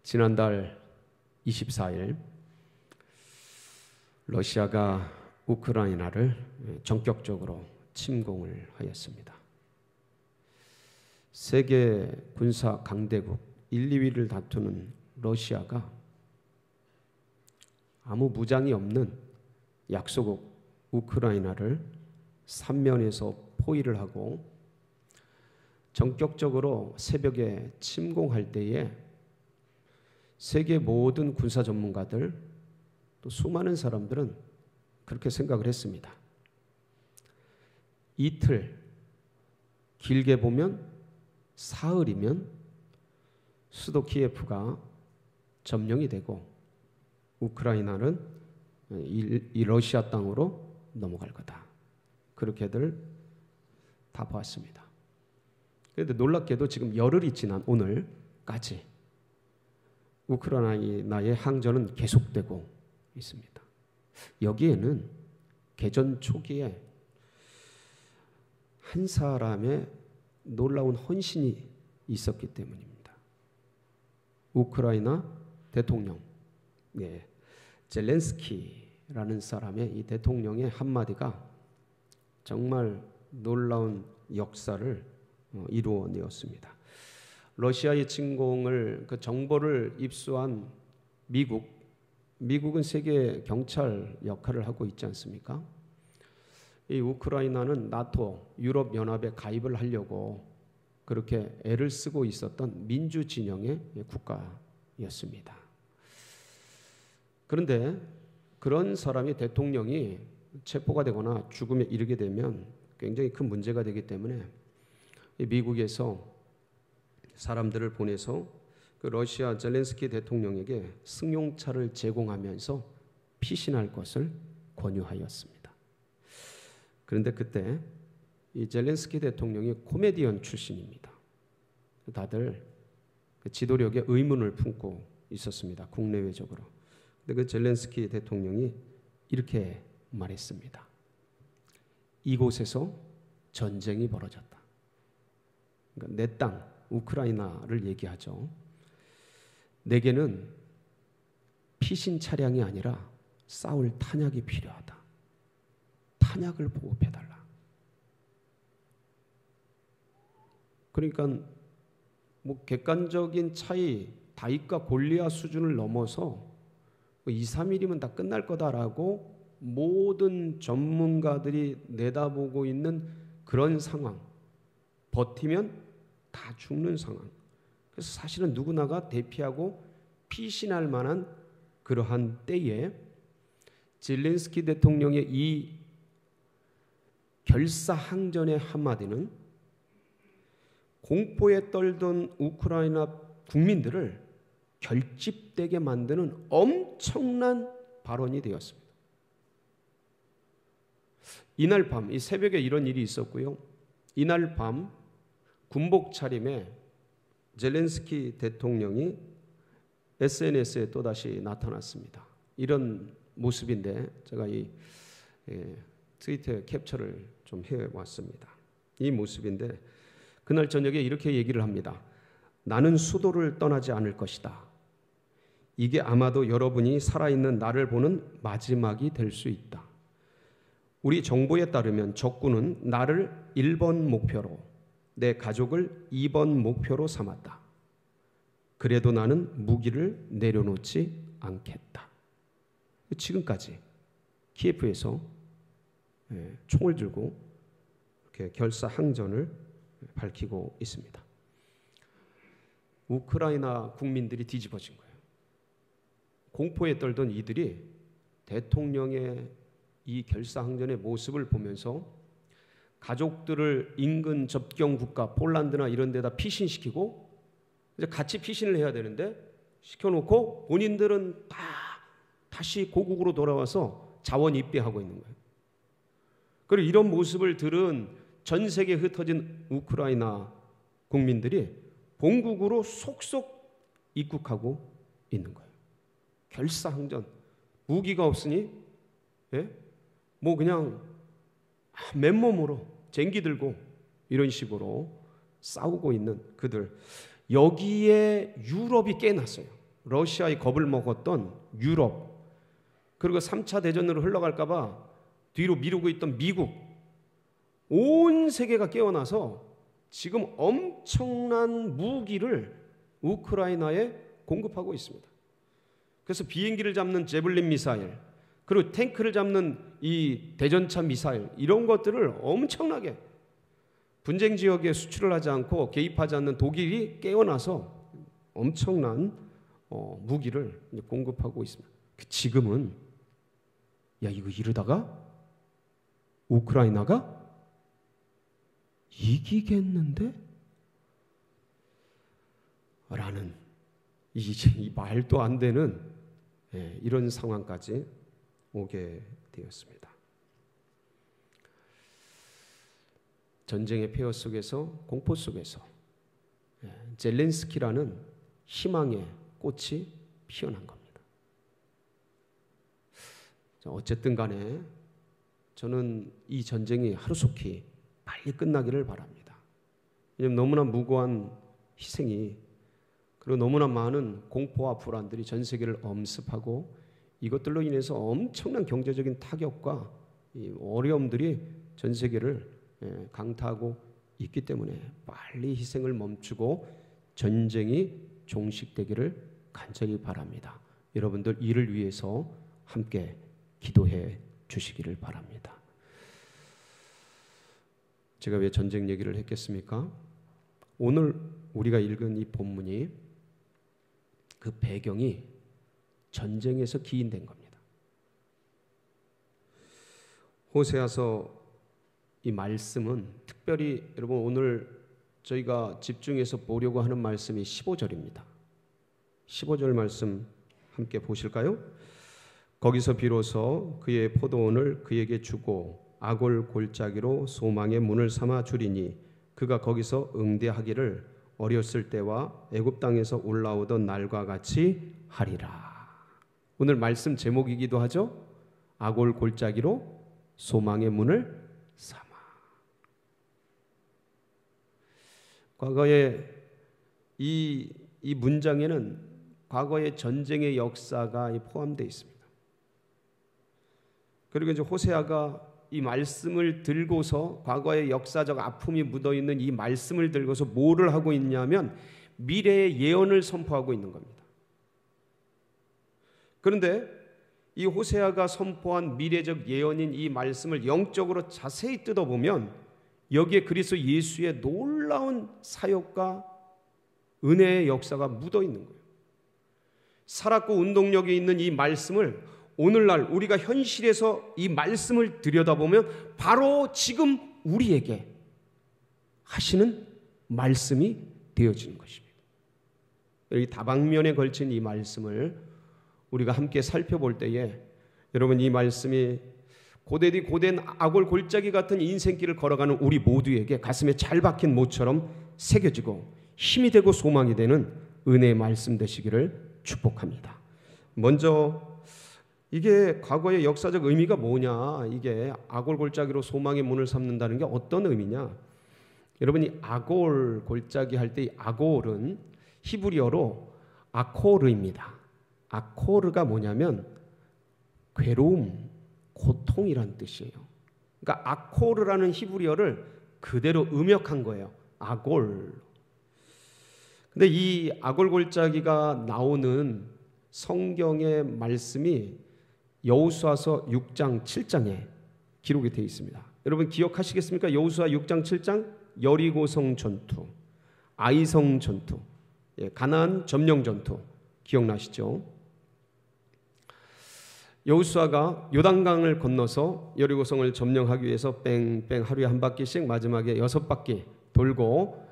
지난달 24일 러시아가 우크라이나를 전격적으로 침공을 하였습니다. 세계 군사 강대국 1, 2위를 다투는 러시아가 아무 무장이 없는 약소국 우크라이나를 삼면에서 포위를 하고 전격적으로 새벽에 침공할 때에 세계 모든 군사 전문가들 또 수많은 사람들은 그렇게 생각을 했습니다. 이틀, 길게 보면 사흘이면 수도 키예프가 점령이 되고 우크라이나는 이 러시아 땅으로 넘어갈 거다. 그렇게들 다 보았습니다. 그런데 놀랍게도 지금 열흘이 지난 오늘까지 우크라이나의 항전은 계속되고 있습니다. 여기에는 개전 초기에 한 사람의 놀라운 헌신이 있었기 때문입니다. 우크라이나 대통령 젤렌스키라는 사람의 이 대통령의 한마디가 정말 놀라운 역사를 이루어내었습니다. 러시아의 침공을 그 정보를 입수한 미국은 세계 경찰 역할을 하고 있지 않습니까? 이 우크라이나는 나토 유럽 연합에 가입을 하려고 그렇게 애를 쓰고 있었던 민주 진영의 국가였습니다. 그런데 그런 사람이 대통령이 체포가 되거나 죽음에 이르게 되면 굉장히 큰 문제가 되기 때문에 미국에서 사람들을 보내서 그 러시아 젤렌스키 대통령에게 승용차를 제공하면서 피신할 것을 권유하였습니다. 그런데 그때 이 젤렌스키 대통령이 코미디언 출신입니다. 다들 그 지도력에 의문을 품고 있었습니다. 국내외적으로. 근데 그 젤렌스키 대통령이 이렇게 말했습니다. 이곳에서 전쟁이 벌어졌다. 그러니까 내 땅 우크라이나를 얘기하죠. 내게는 피신 차량이 아니라 싸울 탄약이 필요하다. 탄약을 보급해달라. 그러니까 뭐 객관적인 차이, 다윗과 골리앗 수준을 넘어서 2, 3일이면 다 끝날 거다라고 모든 전문가들이 내다보고 있는 그런 상황. 버티면 다 죽는 상황. 그래서 사실은 누구나가 대피하고 피신할 만한 그러한 때에 젤렌스키 대통령의 이 결사항전의 한마디는 공포에 떨던 우크라이나 국민들을 결집되게 만드는 엄청난 발언이 되었습니다. 이날 밤, 이 새벽에 이런 일이 있었고요. 이날 밤 군복 차림에 젤렌스키 대통령이 SNS에 또다시 나타났습니다. 이런 모습인데 제가 이 트위터에 캡처를 좀 해왔습니다. 이 모습인데 그날 저녁에 이렇게 얘기를 합니다. 나는 수도를 떠나지 않을 것이다. 이게 아마도 여러분이 살아있는 나를 보는 마지막이 될 수 있다. 우리 정보에 따르면 적군은 나를 1번 목표로 내 가족을 2번 목표로 삼았다. 그래도 나는 무기를 내려놓지 않겠다. 지금까지 키예프에서 총을 들고 이렇게 결사항전을 밝히고 있습니다. 우크라이나 국민들이 뒤집어진 거예요. 공포에 떨던 이들이 대통령의 이 결사항전의 모습을 보면서 가족들을 인근 접경 국가 폴란드나 이런 데다 피신시키고 이제 같이 피신을 해야 되는데 시켜놓고 본인들은 다시 고국으로 돌아와서 자원 입대하고 있는 거예요. 그리고 이런 모습을 들은 전 세계에 흩어진 우크라이나 국민들이 본국으로 속속 입국하고 있는 거예요. 결사항전. 무기가 없으니 뭐 그냥 맨몸으로 쟁기 들고 이런 식으로 싸우고 있는 그들. 여기에 유럽이 깨났어요. 러시아의 겁을 먹었던 유럽, 그리고 3차 대전으로 흘러갈까 봐 뒤로 미루고 있던 미국, 온 세계가 깨어나서 지금 엄청난 무기를 우크라이나에 공급하고 있습니다. 그래서 비행기를 잡는 제블린 미사일, 그리고 탱크를 잡는 이 대전차 미사일, 이런 것들을 엄청나게 분쟁 지역에 수출을 하지 않고 개입하지 않는 독일이 깨어나서 엄청난 무기를 공급하고 있습니다. 지금은 야, 이거 이러다가 우크라이나가 이기겠는데? 라는 이 말도 안 되는 이런 상황까지 오게 되었습니다. 전쟁의 폐허 속에서, 공포 속에서 젤렌스키라는 희망의 꽃이 피어난 겁니다. 어쨌든 간에 저는 이 전쟁이 하루속히 빨리 끝나기를 바랍니다. 왜냐하면 너무나 무고한 희생이, 그리고 너무나 많은 공포와 불안들이 전 세계를 엄습하고, 이것들로 인해서 엄청난 경제적인 타격과 어려움들이 전 세계를 강타하고 있기 때문에 빨리 희생을 멈추고 전쟁이 종식되기를 간절히 바랍니다. 여러분들 이를 위해서 함께 기도해 주시기를 바랍니다. 제가 왜 전쟁 얘기를 했겠습니까? 오늘 우리가 읽은 이 본문이, 그 배경이 전쟁에서 기인된 겁니다. 호세아서 이 말씀은 특별히 여러분 오늘 저희가 집중해서 보려고 하는 말씀이 15절입니다. 15절 말씀 함께 보실까요? 거기서 비로소 그의 포도원을 그에게 주고 아골 골짜기로 소망의 문을 삼아 주리니 그가 거기서 응대하기를 어렸을 때와 애굽 땅에서 올라오던 날과 같이 하리라. 오늘 말씀 제목이기도 하죠. 아골 골짜기로 소망의 문을 삼아. 과거에 이 문장에는 과거의 전쟁의 역사가 포함되어 있습니다. 그리고 이제 호세아가 이 말씀을 들고서, 과거의 역사적 아픔이 묻어있는 이 말씀을 들고서 뭐를 하고 있냐면 미래의 예언을 선포하고 있는 겁니다. 그런데 이 호세아가 선포한 미래적 예언인 이 말씀을 영적으로 자세히 뜯어보면 여기에 그리스도 예수의 놀라운 사역과 은혜의 역사가 묻어있는 거예요. 살았고 운동력이 있는 이 말씀을 오늘날 우리가 현실에서 이 말씀을 들여다보면 바로 지금 우리에게 하시는 말씀이 되어지는 것입니다. 여기 다방면에 걸친 이 말씀을 우리가 함께 살펴볼 때에 여러분, 이 말씀이 고대디 고된 아골 골짜기 같은 인생길을 걸어가는 우리 모두에게 가슴에 잘 박힌 못처럼 새겨지고 힘이 되고 소망이 되는 은혜의 말씀 되시기를 축복합니다. 먼저 이게 과거의 역사적 의미가 뭐냐, 이게 아골 골짜기로 소망의 문을 삼는다는 게 어떤 의미냐. 여러분이 아골 골짜기 할 때 이 아골은 히브리어로 아코르입니다. 아코르가 뭐냐면 괴로움, 고통이란 뜻이에요. 그러니까 아코르라는 히브리어를 그대로 음역한 거예요. 아골. 근데 이 아골 골짜기가 나오는 성경의 말씀이 여호수아서 6장 7장에 기록이 되어 있습니다. 여러분 기억하시겠습니까? 여호수아 6장 7장 여리고성 전투, 아이성 전투, 가나안 점령 전투 기억나시죠? 여호수아가 요단강을 건너서 여리고성을 점령하기 위해서 뺑뺑 하루에 한 바퀴씩 마지막에 6바퀴 돌고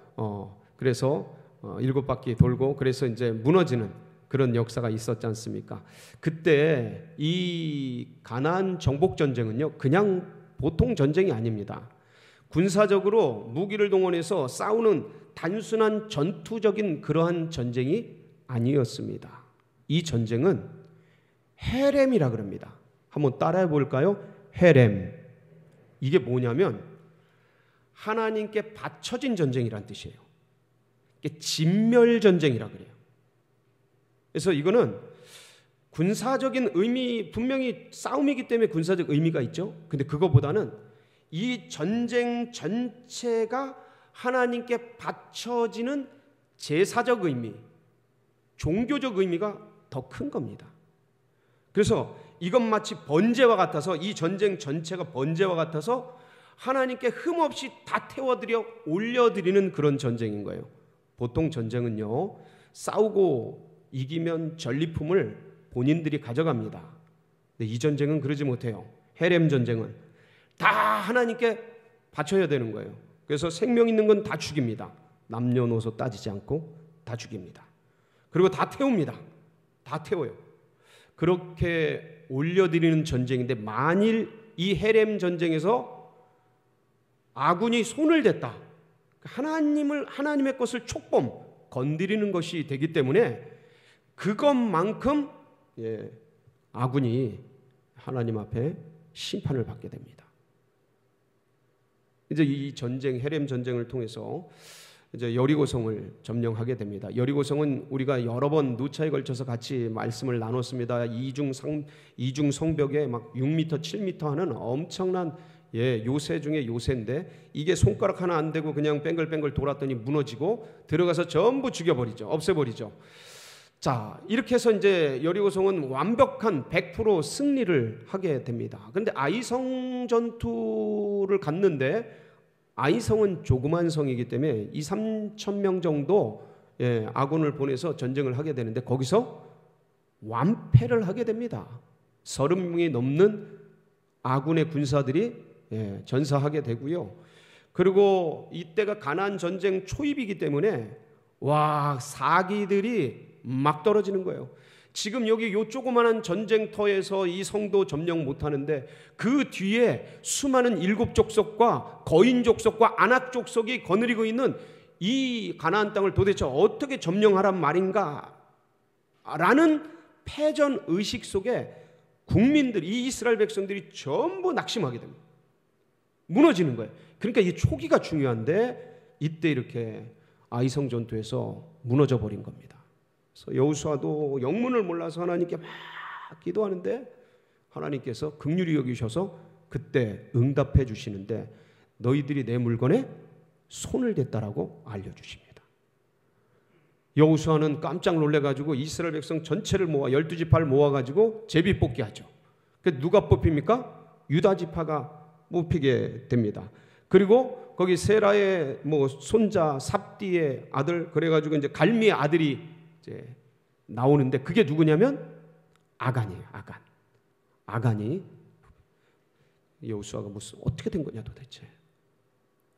그래서 7바퀴 돌고 그래서 이제 무너지는 그런 역사가 있었지 않습니까? 그때 이 가나안 정복 전쟁은요, 그냥 보통 전쟁이 아닙니다. 군사적으로 무기를 동원해서 싸우는 단순한 전투적인 그러한 전쟁이 아니었습니다. 이 전쟁은 헤렘이라 그럽니다. 한번 따라해 볼까요? 헤렘. 이게 뭐냐면 하나님께 바쳐진 전쟁이란 뜻이에요. 이게 진멸 전쟁이라 그래요. 그래서 이거는 군사적인 의미, 분명히 싸움이기 때문에 군사적 의미가 있죠. 근데 그거보다는 이 전쟁 전체가 하나님께 바쳐지는 제사적 의미, 종교적 의미가 더 큰 겁니다. 그래서 이건 마치 번제와 같아서, 이 전쟁 전체가 번제와 같아서 하나님께 흠없이 다 태워드려 올려드리는 그런 전쟁인 거예요. 보통 전쟁은요, 싸우고 이기면 전리품을 본인들이 가져갑니다. 근데 이 전쟁은 그러지 못해요. 헤렘 전쟁은 다 하나님께 바쳐야 되는 거예요. 그래서 생명 있는 건 다 죽입니다. 남녀노소 따지지 않고 다 죽입니다. 그리고 다 태웁니다. 다 태워요. 그렇게 올려드리는 전쟁인데, 만일 이 헤렘 전쟁에서 아군이 손을 댔다, 하나님의 것을 촉범, 건드리는 것이 되기 때문에 그것만큼 아군이 하나님 앞에 심판을 받게 됩니다. 이제 이 전쟁, 헤렘 전쟁을 통해서 이제 여리고성을 점령하게 됩니다. 여리고성은 우리가 여러 번 누차에 걸쳐서 같이 말씀을 나눴습니다. 이중 성벽에 막 6m, 7m 하는 엄청난 요새 중에 요새인데, 이게 손가락 하나 안 되고 그냥 뱅글뱅글 돌았더니 무너지고 들어가서 전부 죽여버리죠. 없애버리죠. 자, 이렇게 해서 이제 여리고성은 완벽한 100% 승리를 하게 됩니다. 그런데 아이성 전투를 갔는데, 아이성은 조그만 성이기 때문에 2-3천 명 정도 아군을 보내서 전쟁을 하게 되는데, 거기서 완패를 하게 됩니다. 30명이 넘는 아군의 군사들이 전사하게 되고요. 그리고 이때가 가나안 전쟁 초입이기 때문에 사기들이 막 떨어지는 거예요. 지금 여기 요 조그마한 전쟁터에서 이 성도 점령 못하는데, 그 뒤에 수많은 일곱 족속과 거인 족속과 아낙 족속이 거느리고 있는 이 가나안 땅을 도대체 어떻게 점령하란 말인가 라는 패전 의식 속에 국민들이, 이 이스라엘 백성들이 전부 낙심하게 됩니다. 무너지는 거예요. 그러니까 이 초기가 중요한데, 이때 이렇게 아이성 전투에서 무너져 버린 겁니다. 그래서 여호수아도 영문을 몰라서 하나님께 막 기도하는데, 하나님께서 긍휼히 여기셔서 그때 응답해 주시는데, 너희들이 내 물건에 손을 댔다라고 알려주십니다. 여호수아는 깜짝 놀래가지고 이스라엘 백성 전체를 모아 12지파를 모아가지고 제비뽑기하죠. 누가 뽑힙니까? 유다 지파가 뽑히게 됩니다. 그리고 거기 세라의 손자 삽디의 아들, 그래가지고 이제 갈미의 아들이 이제 나오는데, 그게 누구냐면 아간이에요. 아간이 여호수아가 어떻게 된 거냐 도대체.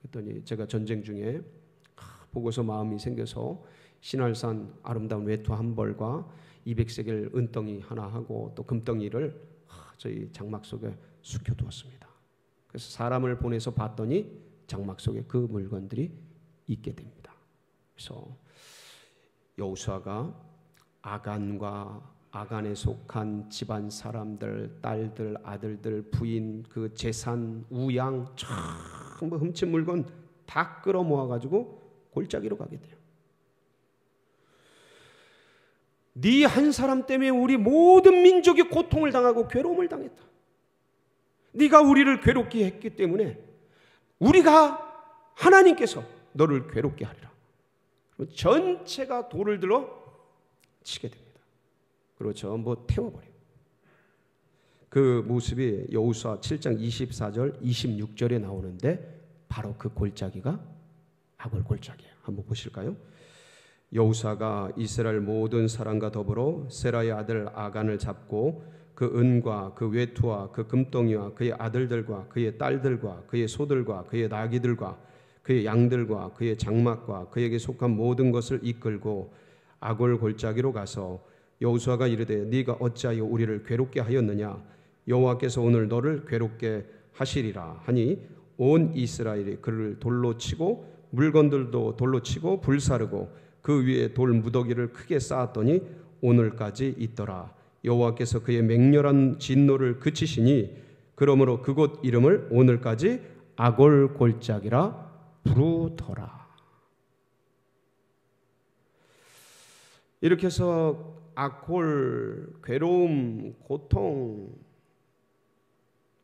그랬더니 제가 전쟁 중에 보고서 마음이 생겨서 신할산 아름다운 외투 한 벌과 200세겔 은덩이 하나 하고 또 금덩이를 저희 장막 속에 숙여두었습니다. 그래서 사람을 보내서 봤더니 장막 속에 그 물건들이 있게 됩니다. 그래서 여호수아가 아간에 속한 집안 사람들, 딸들, 아들들, 부인, 그 재산, 우양 전부 훔친 물건 다 끌어모아 가지고 골짜기로 가게 돼요. 네 한 사람 때문에 우리 모든 민족이 고통을 당하고 괴로움을 당했다. 네가 우리를 괴롭게 했기 때문에 하나님께서 너를 괴롭게 하리라. 전체가 돌을 들어 치게 됩니다. 그리고 전부 태워버려요. 그 모습이 여호수아 7장 24절 26절에 나오는데, 바로 그 골짜기가 아골 골짜기예요. 한번 보실까요? 여호수아가 이스라엘 모든 사람과 더불어 세라의 아들 아간을 잡고 그 은과 그 외투와 그 금덩이와 그의 아들들과 그의 딸들과 그의 소들과 그의 나귀들과 그의 양들과 그의 장막과 그에게 속한 모든 것을 이끌고 아골 골짜기로 가서 여호수아가 이르되 네가 어찌하여 우리를 괴롭게 하였느냐? 여호와께서 오늘 너를 괴롭게 하시리라 하니 온 이스라엘이 그를 돌로 치고 물건들도 돌로 치고 불사르고 그 위에 돌 무더기를 크게 쌓았더니 오늘까지 있더라. 여호와께서 그의 맹렬한 진노를 그치시니 그러므로 그곳 이름을 오늘까지 아골 골짜기라 부르더라. 이렇게 해서 악골, 괴로움, 고통,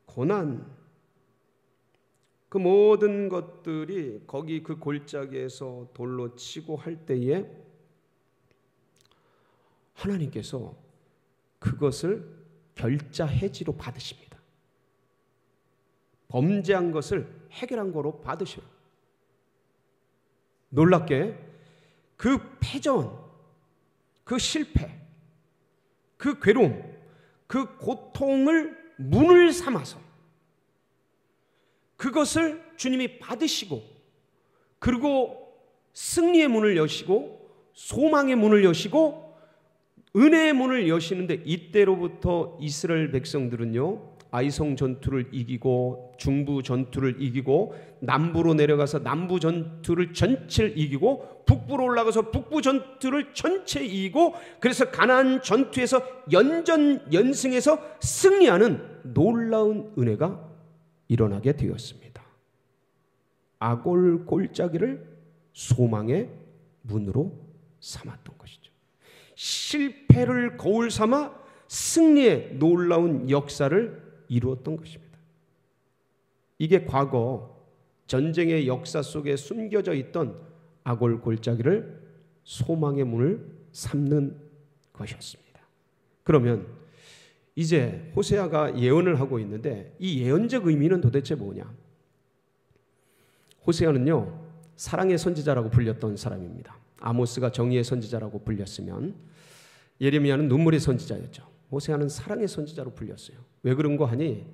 고난, 그 모든 것들이 거기 그 골짜기에서 돌로 치고 할 때에 하나님께서 그것을 결자 해지로 받으십니다. 범죄한 것을 해결한 거로 받으셔요. 놀랍게 그 패전, 그 실패, 그 괴로움, 그 고통을 문을 삼아서 그것을 주님이 받으시고, 그리고 승리의 문을 여시고 소망의 문을 여시고 은혜의 문을 여시는데, 이때로부터 이스라엘 백성들은요, 아이성 전투를 이기고 중부 전투를 이기고 남부로 내려가서 남부 전투를 전체를 이기고 북부로 올라가서 북부 전투를 전체 이기고, 그래서 가나안 전투에서 연전연승해서 승리하는 놀라운 은혜가 일어나게 되었습니다. 아골 골짜기를 소망의 문으로 삼았던 것이죠. 실패를 거울 삼아 승리의 놀라운 역사를 이루었던 것입니다. 이게 과거 전쟁의 역사 속에 숨겨져 있던 아골 골짜기를 소망의 문을 삼는 것이었습니다. 그러면 이제 호세아가 예언을 하고 있는데, 이 예언적 의미는 도대체 뭐냐? 호세아는요, 사랑의 선지자라고 불렸던 사람입니다. 아모스가 정의의 선지자라고 불렸으면 예레미야는 눈물의 선지자였죠. 호세아는 사랑의 선지자로 불렸어요. 왜 그런 거 하니,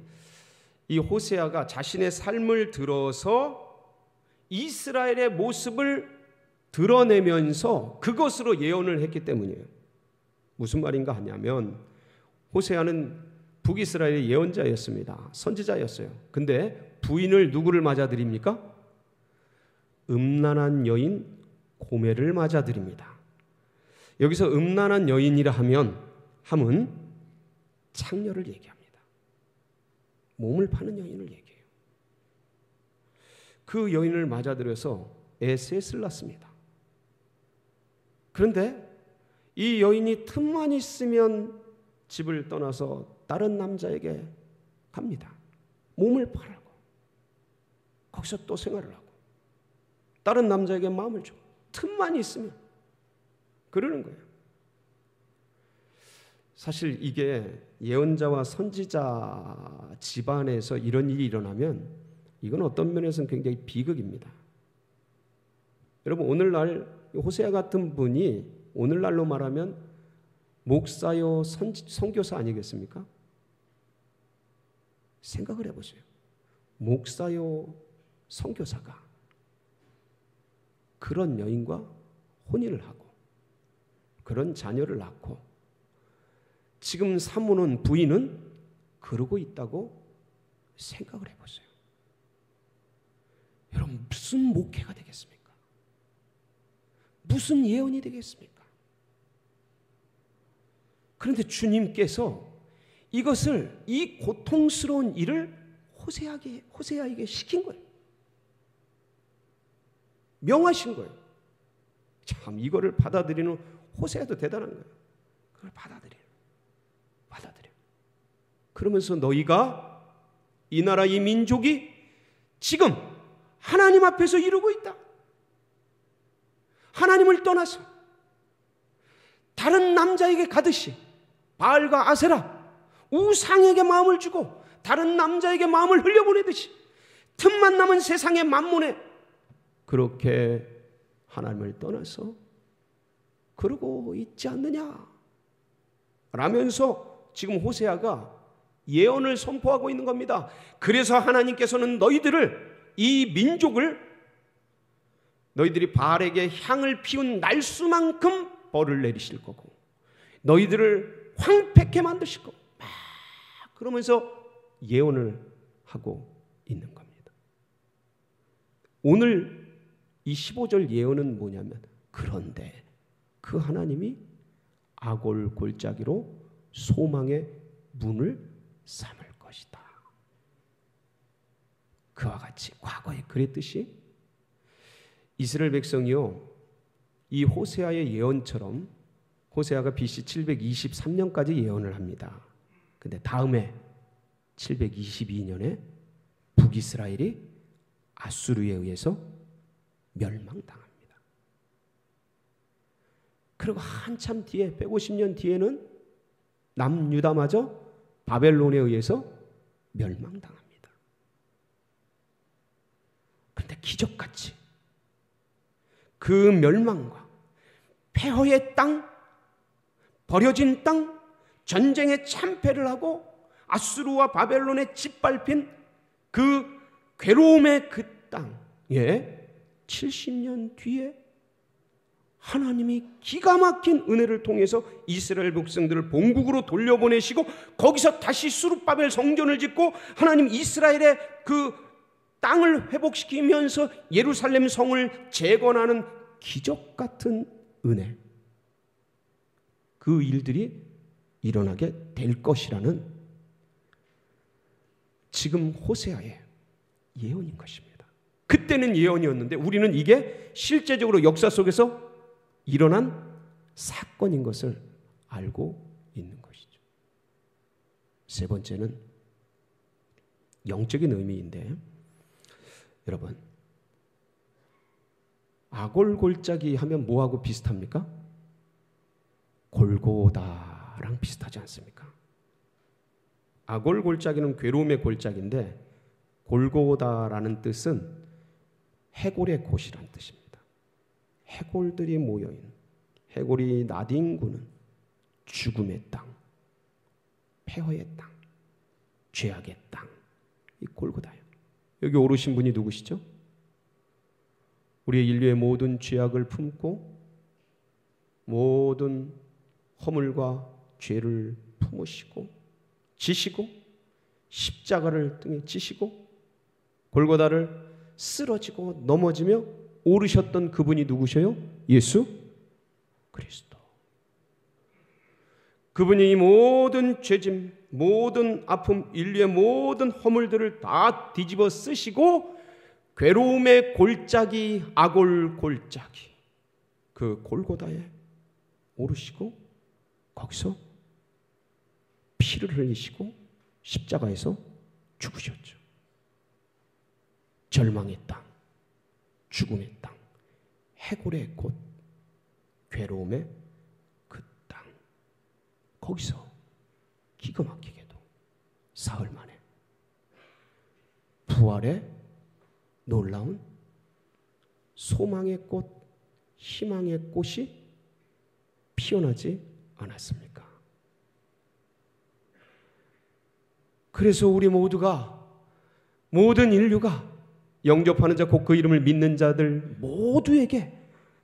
이 호세아가 자신의 삶을 들어서 이스라엘의 모습을 드러내면서 그것으로 예언을 했기 때문이에요. 무슨 말인가 하냐면, 호세아는 북이스라엘의 예언자였습니다. 선지자였어요. 근데 부인을 누구를 맞아들입니까? 음란한 여인 고멜을 맞아들입니다. 여기서 음란한 여인이라 함은 창녀를 얘기합니다. 몸을 파는 여인을 얘기해요. 그 여인을 맞아들여서 에셋을 낳습니다. 그런데 이 여인이 틈만 있으면 집을 떠나서 다른 남자에게 갑니다. 몸을 팔고 거기서 또 생활을 하고 다른 남자에게 마음을 줘. 틈만 있으면 그러는 거예요. 사실 이게 예언자와 선지자 집안에서 이런 일이 일어나면 이건 어떤 면에서는 굉장히 비극입니다. 여러분, 오늘날 호세아 같은 분이 오늘날로 말하면 목사요 선교사 아니겠습니까? 생각을 해보세요. 목사요 선교사가 그런 여인과 혼인을 하고 그런 자녀를 낳고 지금 사모는 부인은 그러고 있다고 생각을 해보세요. 여러분, 무슨 목회가 되겠습니까? 무슨 예언이 되겠습니까? 그런데 주님께서 이것을, 이 고통스러운 일을 호세아에게 시킨 거예요. 명하신 거예요. 참, 이거를 받아들이는 호세아도 대단한 거예요. 그걸 받아들여. 그러면서 너희가, 이 나라 이 민족이 지금 하나님 앞에서 이루고 있다. 하나님을 떠나서 다른 남자에게 가듯이 바알과 아세라 우상에게 마음을 주고 다른 남자에게 마음을 흘려보내듯이 틈만 남은 세상의 만문에 그렇게 하나님을 떠나서 그러고 있지 않느냐 라면서 지금 호세아가 예언을 선포하고 있는 겁니다. 그래서 하나님께서는 너희들을, 이 민족을, 너희들이 바알에게 향을 피운 날수만큼 벌을 내리실 거고 너희들을 황폐케 만드실 거고, 막 그러면서 예언을 하고 있는 겁니다. 오늘 이 15절 예언은 뭐냐면, 그런데 그 하나님이 아골 골짜기로 소망의 문을 삼을 것이다. 그와 같이 과거에 그랬듯이 이스라엘 백성이요, 이 호세아의 예언처럼 호세아가 BC 723년까지 예언을 합니다. 근데 다음에 722년에 북이스라엘이 아수르에 의해서 멸망당합니다. 그리고 한참 뒤에 150년 뒤에는 남유다마저 바벨론에 의해서 멸망당합니다. 그런데 기적같이 그 멸망과 폐허의 땅, 버려진 땅, 전쟁의 참패를 하고 아수르와 바벨론에 짓밟힌 그 괴로움의 그 땅에 70년 뒤에 하나님이 기가 막힌 은혜를 통해서 이스라엘 백성들을 본국으로 돌려보내시고 거기서 다시 수룹바벨 성전을 짓고 하나님 이스라엘의 그 땅을 회복시키면서 예루살렘 성을 재건하는 기적 같은 은혜, 그 일들이 일어나게 될 것이라는 지금 호세아의 예언인 것입니다. 그때는 예언이었는데 우리는 이게 실제적으로 역사 속에서 일어난 사건인 것을 알고 있는 것이죠. 세 번째는 영적인 의미인데, 여러분, 아골골짜기 하면 뭐하고 비슷합니까? 골고다랑 비슷하지 않습니까? 아골골짜기는 괴로움의 골짜기인데 골고다라는 뜻은 해골의 곳이라는 뜻입니다. 해골들이 모여있는, 해골이 나뒹구는 죽음의 땅, 폐허의 땅, 죄악의 땅, 이 골고다예요. 여기 오르신 분이 누구시죠? 우리의 인류의 모든 죄악을 품고 모든 허물과 죄를 품으시고 지시고 십자가를 등에 지시고 골고다를 쓰러지고 넘어지며 오르셨던 그분이 누구셔요? 예수 그리스도. 그분이 이 모든 죄짐, 모든 아픔, 인류의 모든 허물들을 다 뒤집어 쓰시고 괴로움의 골짜기, 아골 골짜기, 그 골고다에 오르시고 거기서 피를 흘리시고 십자가에서 죽으셨죠. 절망의 땅, 죽음의 땅, 해골의 곳, 괴로움의 그 땅, 거기서 기가 막히게도 사흘 만에 부활의 놀라운 소망의 꽃, 희망의 꽃이 피어나지 않았습니까? 그래서 우리 모두가, 모든 인류가, 영접하는 자 곧 그 이름을 믿는 자들 모두에게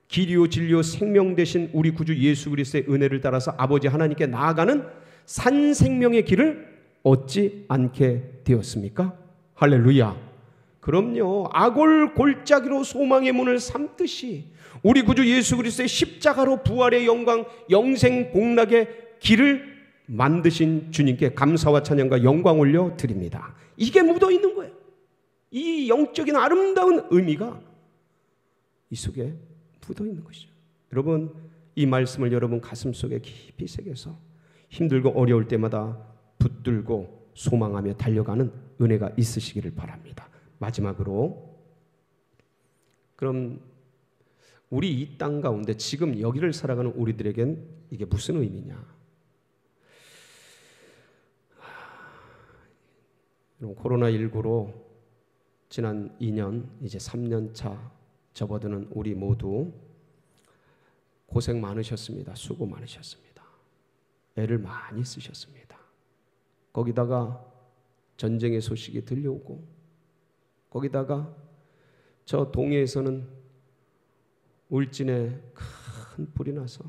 길이요 진리요 생명 되신 우리 구주 예수 그리스도의 은혜를 따라서 아버지 하나님께 나아가는 산 생명의 길을 얻지 않게 되었습니까? 할렐루야. 그럼요. 아골 골짜기로 소망의 문을 삼듯이 우리 구주 예수 그리스도의 십자가로 부활의 영광, 영생 복락의 길을 만드신 주님께 감사와 찬양과 영광 올려 드립니다. 이게 묻어 있는 거예요. 이 영적인 아름다운 의미가 이 속에 묻어 있는 것이죠. 여러분, 이 말씀을 여러분 가슴 속에 깊이 새겨서 힘들고 어려울 때마다 붙들고 소망하며 달려가는 은혜가 있으시기를 바랍니다. 마지막으로, 그럼 우리 이 땅 가운데 지금 여기를 살아가는 우리들에겐 이게 무슨 의미냐? 코로나19로 지난 2년, 이제 3년 차 접어드는 우리 모두 고생 많으셨습니다. 수고 많으셨습니다. 애를 많이 쓰셨습니다. 거기다가 전쟁의 소식이 들려오고, 거기다가 저 동해에서는 울진에 큰 불이 나서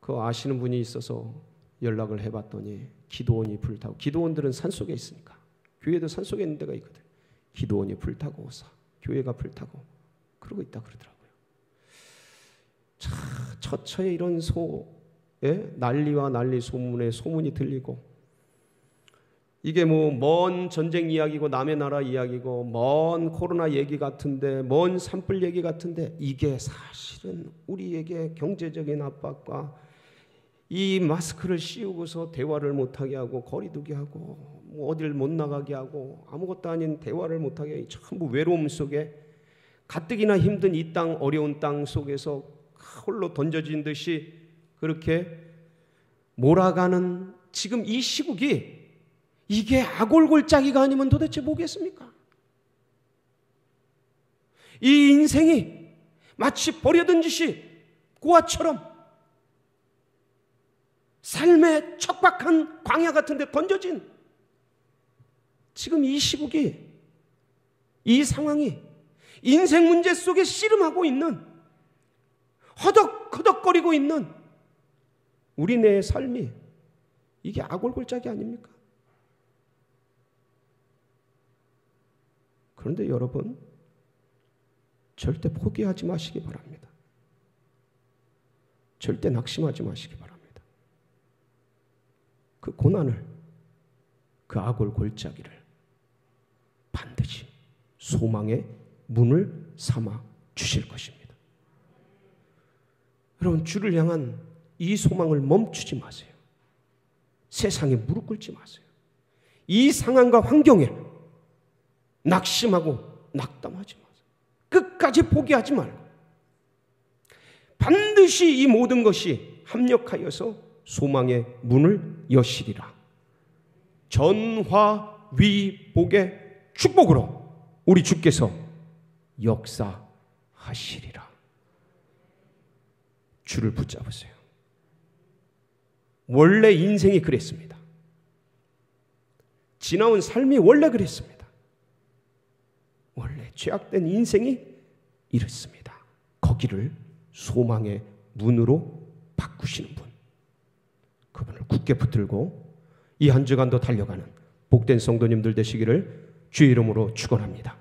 그 아시는 분이 있어서 연락을 해봤더니 기도원이 불타고, 기도원들은 산속에 있으니까, 교회도 산속에 있는 데가 있거든. 기도원이 불타고 오사 교회가 불타고 그러고 있다 그러더라고요. 처처에 이런 난리와 난리 소문에 소문이 들리고 이게 뭐 먼 전쟁 이야기고 남의 나라 이야기고 먼 코로나 얘기 같은데 먼 산불 얘기 같은데 이게 사실은 우리에게 경제적인 압박과 이 마스크를 씌우고서 대화를 못하게 하고 거리두기 하고 뭐 어딜 못 나가게 하고 아무것도 아닌 대화를 못하게 하고 전부 외로움 속에 가뜩이나 힘든 이 땅 어려운 땅 속에서 홀로 던져진 듯이 그렇게 몰아가는 지금 이 시국이 이게 아골골짜기가 아니면 도대체 뭐겠습니까? 이 인생이 마치 버려든듯이 고아처럼 삶의 척박한 광야 같은 데 던져진 지금 이 시국이 이 상황이 인생 문제 속에 씨름하고 있는 허덕허덕거리고 있는 우리네의 삶이 이게 아골골짜기 아닙니까? 그런데 여러분 절대 포기하지 마시기 바랍니다. 절대 낙심하지 마시기 바랍니다. 그 고난을 그 아골골짜기를 반드시 소망의 문을 삼아 주실 것입니다. 여러분 주를 향한 이 소망을 멈추지 마세요. 세상에 무릎 꿇지 마세요. 이 상황과 환경에 낙심하고 낙담하지 마세요. 끝까지 포기하지 말고 반드시 이 모든 것이 합력하여서 소망의 문을 여시리라. 전화위복의 축복으로 우리 주께서 역사하시리라. 주를 붙잡으세요. 원래 인생이 그랬습니다. 지나온 삶이 원래 그랬습니다. 원래 죄악된 인생이 이렇습니다. 거기를 소망의 문으로 바꾸시는 분, 그분을 굳게 붙들고 이 한 주간도 달려가는 복된 성도님들 되시기를 주의 이름으로 축원합니다.